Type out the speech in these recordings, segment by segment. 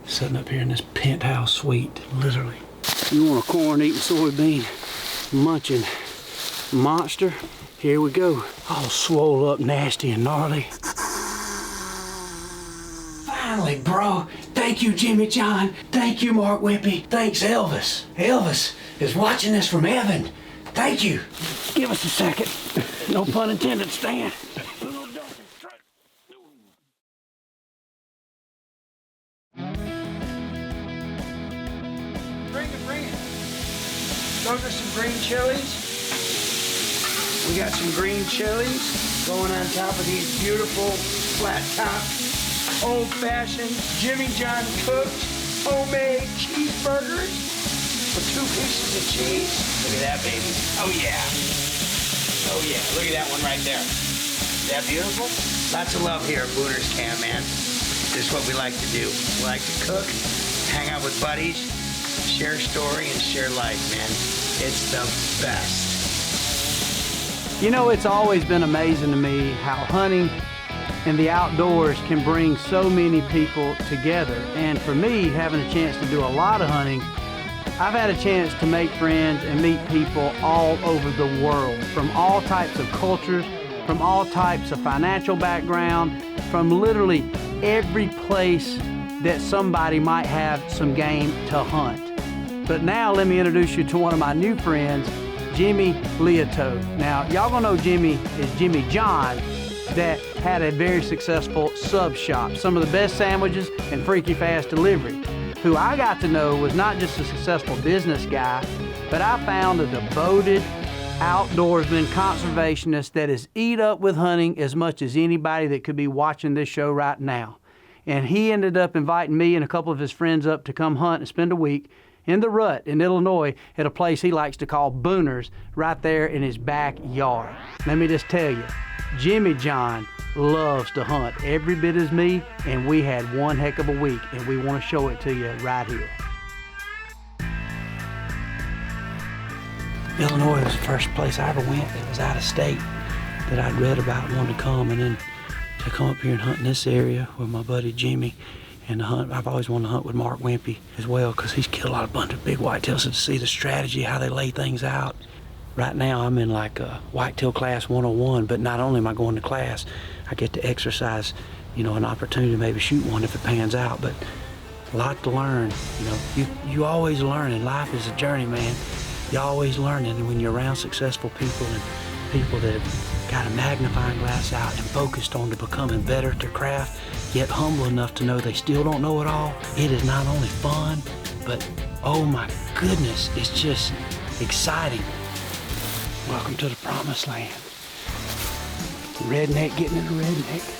Sitting up here in this penthouse suite, literally. You want a corn-eating soybean munching monster? Here we go. All swole up, nasty and gnarly. Finally, bro. Thank you, Jimmie John. Thank you, Mark Wimpy. Thanks, Elvis. Elvis is watching this from heaven. Thank you. Give us a second. No pun intended, Stan. Bring it. Those are some green chilies. We got some green chilies going on top of these beautiful flat top, old-fashioned Jimmie John cooked homemade cheeseburgers with 2 pieces of cheese. Look at that, baby. Oh yeah. Oh yeah, look at that one right there. Is that beautiful? Lots of love here at Booner's Camp, man. This is what we like to do. We like to cook, hang out with buddies, share story, and share life, man. It's the best. You know, it's always been amazing to me how hunting and the outdoors can bring so many people together. And for me, having a chance to do a lot of hunting, I've had a chance to make friends and meet people all over the world, from all types of cultures, from all types of financial background, from literally every place that somebody might have some game to hunt. But now let me introduce you to one of my new friends, Jimmie Leoto. Now, y'all gonna know Jimmie is Jimmie John, that had a very successful sub shop, some of the best sandwiches and freaky fast delivery. Who I got to know was not just a successful business guy, but I found a devoted outdoorsman, conservationist that is eat up with hunting as much as anybody that could be watching this show right now. And he ended up inviting me and a couple of his friends up to come hunt and spend a week in the rut in Illinois at a place he likes to call Booner's, right there in his backyard. Let me just tell you, Jimmie John loves to hunt every bit as me, and we had one heck of a week, and we want to show it to you right here. Illinois was the first place I ever went that was out of state that I'd read about and wanted to come, and then to come up here and hunt in this area with my buddy Jimmie. And to hunt, I've always wanted to hunt with Mark Wimpy as well, because he's killed a bunch of big whitetails, so to see the strategy, how they lay things out. Right now I'm in like a whitetail class 101, but not only am I going to class, I get to exercise, you know, an opportunity to maybe shoot one if it pans out, but a lot to learn. You know, you always learning. Life is a journey, man. You're always learning, and when you're around successful people and people that have got a magnifying glass out and focused on to becoming better at their craft, yet humble enough to know they still don't know it all, it is not only fun, but oh my goodness, it's just exciting. Welcome to the promised land. Redneck getting into redneck.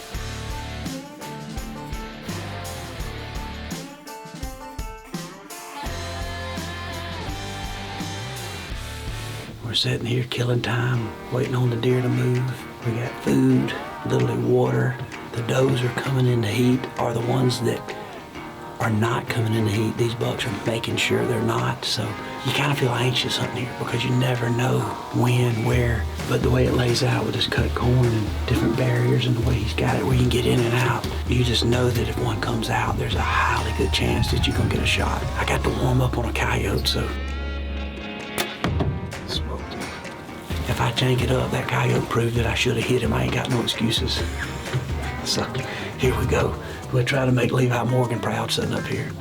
We're sitting here killing time, waiting on the deer to move. We got food, literally water. The does are coming in the heat, are the ones that are not coming in the heat. These bucks are making sure they're not, so you kind of feel anxious hunting here because you never know when, where. But the way it lays out with this cut corn and different barriers and the way he's got it where you can get in and out, you just know that if one comes out, there's a highly good chance that you're gonna get a shot. I got to warm up on a coyote, so smoked him. If I jank it up, that coyote proved that I should have hit him. I ain't got no excuses. So here we go. We'll try to make Levi Morgan proud sitting up here.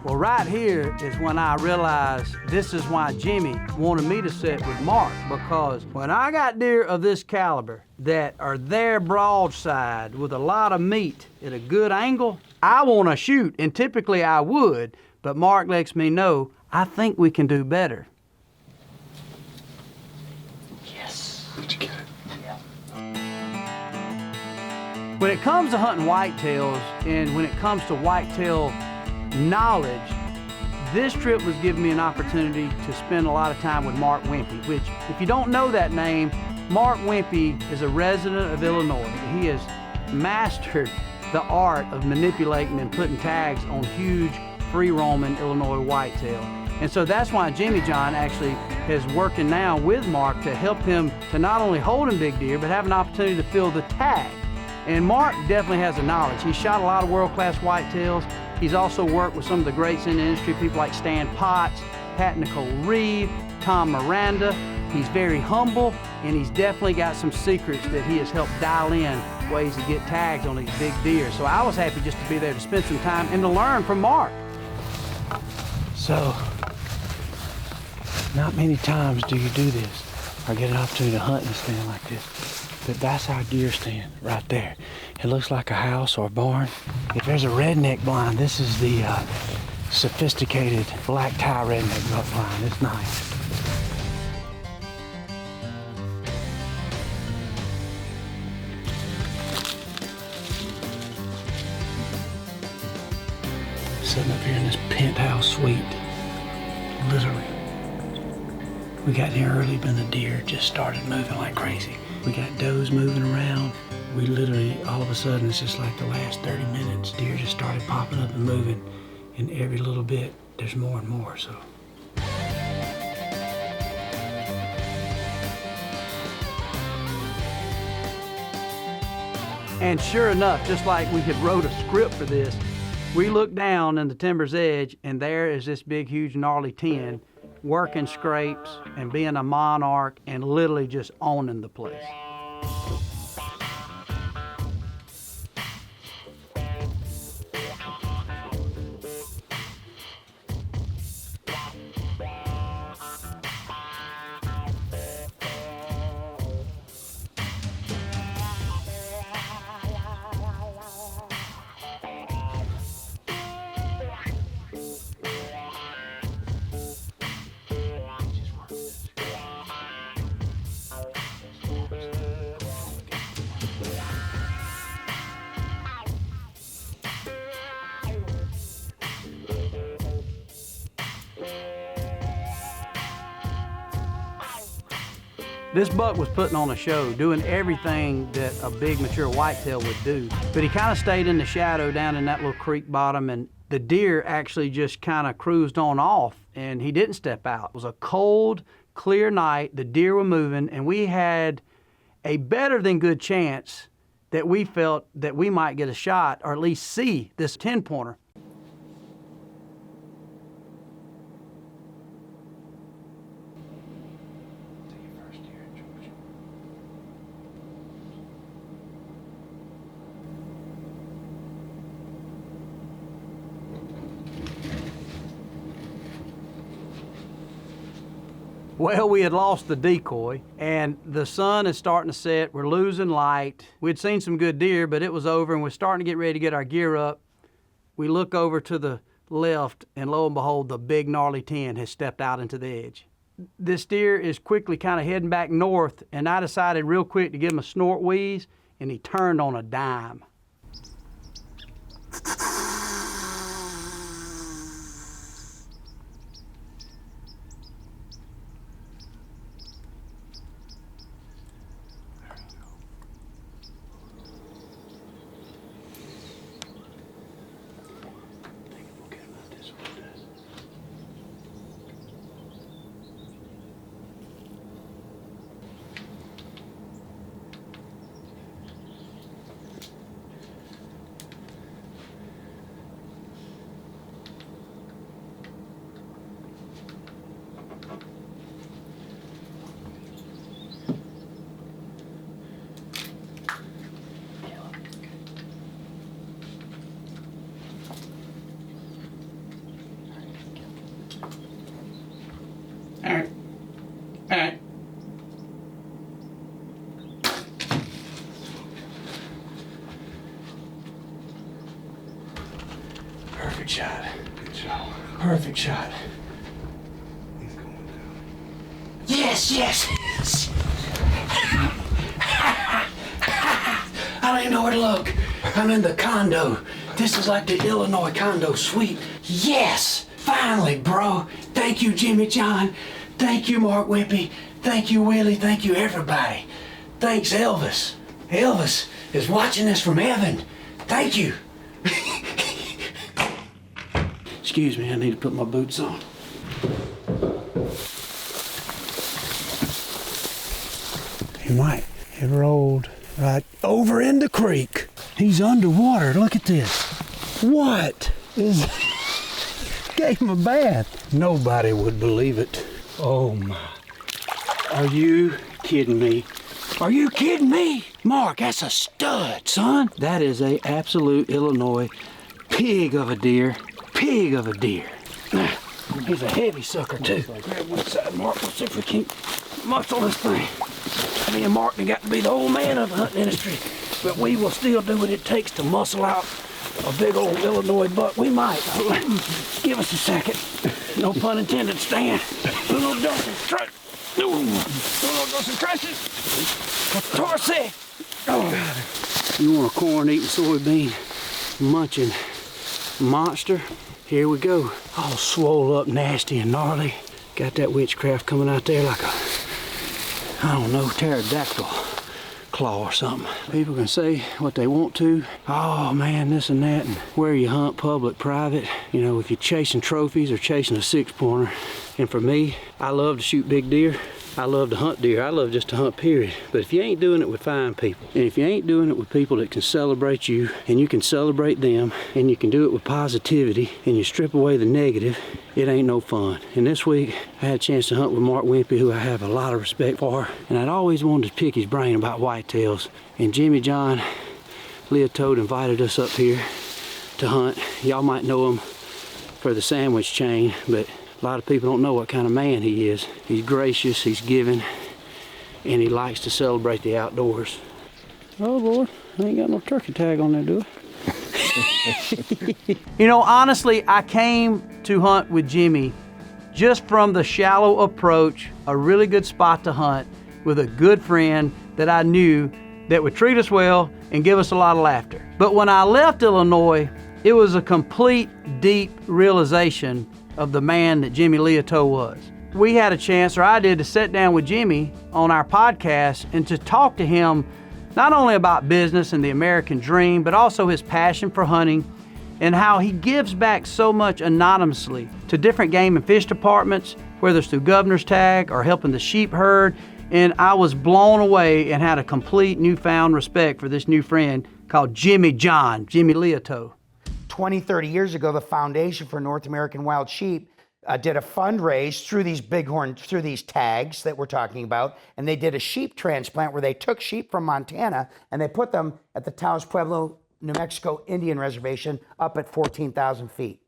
Well, right here is when I realized this is why Jimmie wanted me to sit with Mark, because when I got deer of this caliber that are there broadside with a lot of meat at a good angle, I want to shoot, and typically I would, but Mark lets me know, I think we can do better. Yes. Did you get it? Yeah. When it comes to hunting whitetails, and when it comes to whitetail knowledge, This trip was giving me an opportunity to spend a lot of time with Mark Wimpy, which, if you don't know that name, Mark Wimpy is a resident of Illinois. He has mastered the art of manipulating and putting tags on huge, free-roaming Illinois whitetail. And so that's why Jimmie John actually is working now with Mark to help him to not only hold in big deer, but have an opportunity to fill the tag. And Mark definitely has the knowledge. He's shot a lot of world-class whitetails. He's also worked with some of the greats in the industry, people like Stan Potts, Pat Nicole Reeve, Tom Miranda. He's very humble, and he's definitely got some secrets that he has helped dial in, ways to get tags on these big deer. So I was happy just to be there to spend some time and to learn from Mark. So, not many times do you do this or get an opportunity to hunt in a stand like this. But that's our deer stand right there. It looks like a house or a barn. If there's a redneck blind, this is the sophisticated black tie redneck buck blind. It's nice. Sitting up here in this penthouse suite, literally. We got here early, but the deer just started moving like crazy. We got does moving around. We literally, all of a sudden, it's just like the last 30 minutes, deer just started popping up and moving. And every little bit, there's more and more, so. And sure enough, just like we had wrote a script for this, we looked down in the timber's edge, and there is this big, huge, gnarly 10 working scrapes and being a monarch and literally just owning the place. This buck was putting on a show, doing everything that a big mature whitetail would do. But he kind of stayed in the shadow down in that little creek bottom, and the deer actually just kind of cruised on off, and he didn't step out. It was a cold, clear night. The deer were moving, and we had a better than good chance that we felt that we might get a shot or at least see this 10-pointer. Well, we had lost the decoy, and the sun is starting to set. We're losing light. We'd seen some good deer, but it was over, and we're starting to get ready to get our gear up. We look over to the left, and lo and behold, the big gnarly 10 has stepped out into the edge. This deer is quickly kind of heading back north, and I decided real quick to give him a snort wheeze, and he turned on a dime. All right. Perfect shot. Good job. Perfect shot. He's going down. Yes, yes, yes. I don't even know where to look. I'm in the condo. This is like the Illinois condo suite. Yes, Finally, bro. Thank you, Jimmie John. Thank you, Mark Wimpy. Thank you, Willie. Thank you, everybody. Thanks, Elvis. Elvis is watching this from heaven. Thank you. Excuse me, I need to put my boots on. He might have rolled right over in the creek. He's underwater. Look at this. What is... Gave him a bath. Nobody would believe it. Oh my. Are you kidding me? Are you kidding me? Mark, that's a stud, son. That is a absolute Illinois pig of a deer. Pig of a deer. He's a heavy sucker too. Grab one side, Mark. Let's see if we can muscle this thing. Me and Mark got to be the old man of the hunting industry, but we will still do what it takes to muscle out a big old Illinois buck. We might. Give us a second. No pun intended, Stan. Uno, dos, tres. Uno, dos, tres. Torse. Oh. You want a corn-eating, soybean munching monster? Here we go. All swole up, nasty and gnarly. Got that witchcraft coming out there like a, I don't know, pterodactyl claw or something. People can say what they want to. Oh man, this and that, and where you hunt, public, private. You know, if you're chasing trophies or chasing a 6-pointer. And for me, I love to shoot big deer. I love to hunt deer. I love just to hunt, period. But if you ain't doing it with fine people, and if you ain't doing it with people that can celebrate you, and you can celebrate them, and you can do it with positivity, and you strip away the negative, it ain't no fun. And this week, I had a chance to hunt with Mark Wimpy, who I have a lot of respect for, and I'd always wanted to pick his brain about whitetails. And Jimmie John Leotoad invited us up here to hunt. Y'all might know him for the sandwich chain, but a lot of people don't know what kind of man he is. He's gracious, he's giving, and he likes to celebrate the outdoors. Oh Lord, I ain't got no turkey tag on there, do I? You know, honestly, I came to hunt with Jimmie just from the shallow approach, a really good spot to hunt with a good friend that I knew that would treat us well and give us a lot of laughter. But when I left Illinois, it was a complete, deep realization of the man that Jimmie Leotoad was. We had a chance, or I did, to sit down with Jimmie on our podcast and to talk to him not only about business and the American dream, but also his passion for hunting and how he gives back so much anonymously to different game and fish departments, whether it's through governor's tag or helping the sheep herd. And I was blown away and had a complete newfound respect for this new friend called Jimmie John, Jimmie Leotoad. 20, 30 years ago, the Foundation for North American Wild Sheep did a fundraise through these bighorn, through these tags that we're talking about, and they did a sheep transplant where they took sheep from Montana and they put them at the Taos Pueblo, New Mexico Indian Reservation up at 14,000 feet.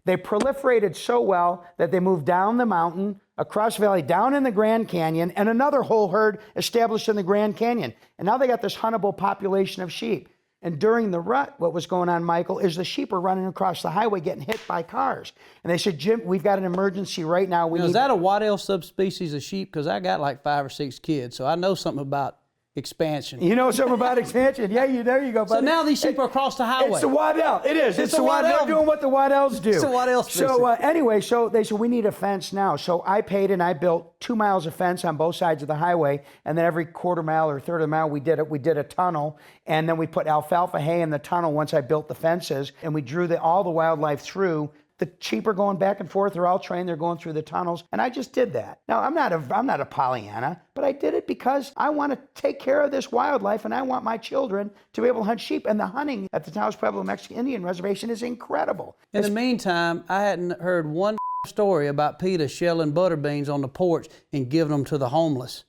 They proliferated so well that they moved down the mountain, across the valley, down in the Grand Canyon, and another whole herd established in the Grand Canyon. And now they got this huntable population of sheep. And during the rut, what was going on, Michael, is the sheep are running across the highway getting hit by cars. And they said, Jim, we've got an emergency right now. Is that a Waddell subspecies of sheep? Because I got like 5 or 6 kids, so I know something about expansion. You know something about expansion? Yeah, there you go, buddy. So now these sheep are across the highway. It's the Waddell. It is. It's the Waddell. They're doing what the Waddells do. It's the Waddell species. So anyway, so they said, we need a fence now. So I paid and I built 2 miles of fence on both sides of the highway. And then every quarter mile or third of a mile, we did a tunnel. And then we put alfalfa hay in the tunnel once I built the fences. And we drew all the wildlife through. The sheep are going back and forth. They're all trained. They're going through the tunnels. And I just did that. Now, I'm not a Pollyanna, but I did it because I want to take care of this wildlife and I want my children to be able to hunt sheep. And the hunting at the Taos Pueblo Mexican Indian Reservation is incredible. In the meantime, I hadn't heard one story about PETA shelling butter beans on the porch and giving them to the homeless.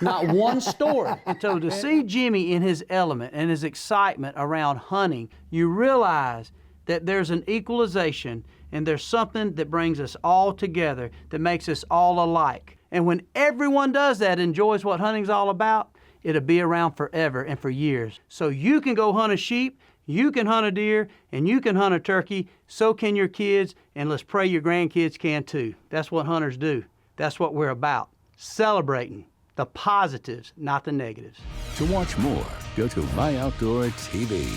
Not one story. So to see Jimmie in his element and his excitement around hunting, you realize that there's an equalization and there's something that brings us all together, that makes us all alike. And when everyone does that, enjoys what hunting's all about, it'll be around forever and for years. So you can go hunt a sheep, you can hunt a deer, and you can hunt a turkey, so can your kids, and let's pray your grandkids can too. That's what hunters do. That's what we're about. Celebrating the positives, not the negatives. To watch more, go to My Outdoor TV.